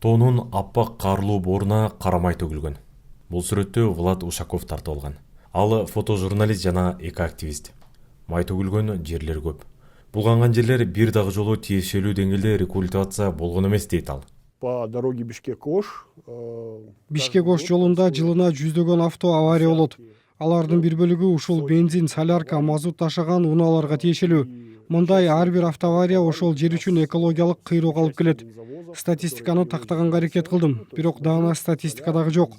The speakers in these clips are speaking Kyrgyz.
Тоонун аппак карлуу бооруна карамай төгүлгөн. Бул сүрөттө Влад Ушаков тартып алган. Ал фотожурналист жана экоактивист. Май төгүлгөн жерлер көп. Булганган жерлер бир дагы жолу тиешелүү деңгээлде рекультивация болгон эмес дейт ал. По дороге Бишкек-Ош Бишкек-Ош жолунда жылына жүздөгөн авто авария болот. Алардын бир бөлүгү ушул бензин, солярка, мазут ташаган унааларга тиешелүү. Мындай ар бир автоавария ошол жер үчүн экологиялык кыйроого алып келет. Статистиканы тактаганга аракет кылдым, бирок даана статистика дагы жок.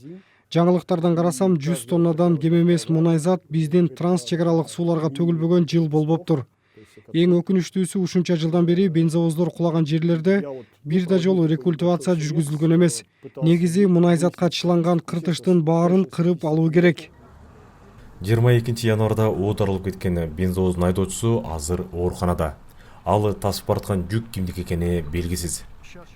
Жаңылыктардан карасам 100 тоннадан кем эмес мунай зат биздин транс чек аралык сууларга төгүлбөгөн жыл болбоптур. Эң өкүнүчтүүсү ушунча жылдан бери бензовоздор кулаган жерлерде бир да жолу рекультивация жүргүзүлгөн эмес. Негизи мунай затка чыланган кыртыштын баарын кырып алуу керек. 22 январда оодарылып кеткен бензовоздун айдоочусу азыр ооруканада. Ал тасып бараткан жүк кимдики экени белгисиз.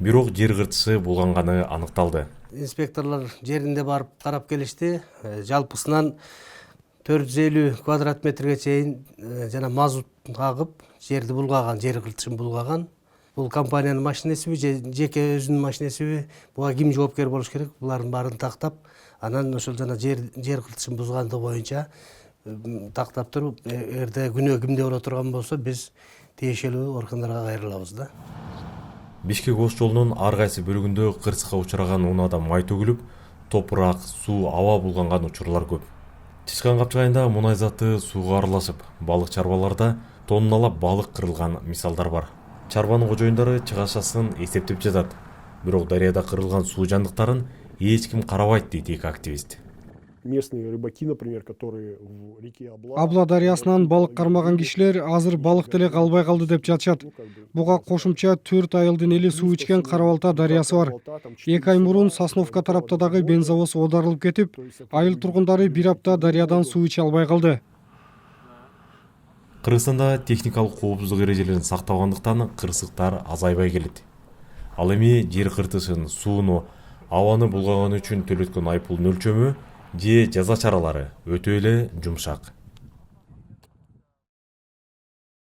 Бирок жер кыртышы булганганы аныкталды. Инспекторлор жеринде барып карап келишти. Жалпысынан 450 квадрат метрге чейин жана мазут агып, жерди булгаган, жер кыртышын булгаган. Бул компаниянын машинесиби, жеке өзүнүн машинесиби, буга ким жоопкер болуш керек? Булардын баарын тактап, анан ошол жана жер кыртышын бузгандыгы боюнча тактап туруп, эгерде күнөө кимде боло турган болсо, биз тиешелүү органдарга кайрылабыз да. Бишкек-Ош жолунун ар кайсы бөлүгүндө кырсыкка учураган унаада май төгүлүп, топурак, суу, аба булганган учурлар көп. Чычкан капчыгайында мунай заты сууга аралашып, балык чарбаларда тонналап балык кырылган мисалдар бар. Чарбанын кожоюндары чыгашасын эсептеп жатат. Бирок дарыяда кырылган суу жандыктарын эч ким карабайт дейт экоактивист. Местные рыбаки, например, которые в реке Абла дарыясынан балык кармаган кишилер азыр балык деле калбай калды деп жатышат. Буга кошумча 4 айылдын эли суу ичкен Карабалта дарыясы бар. 2 ай мурун Сосновка тарапта дагы бензовоз оодарылып кетип, айыл тургундары бир апта дарыядан суу иче албай калды. Кыргызстанда техникалык коопсуздук эрежелерин сактабагандыктан кырсыктар азайбай келет. Ал эми жер кыртышын, сууну, абаны булгаганы үчүн төлөткөн айыппулдун өлчөмү же жаза чаралары өтө эле жумшак.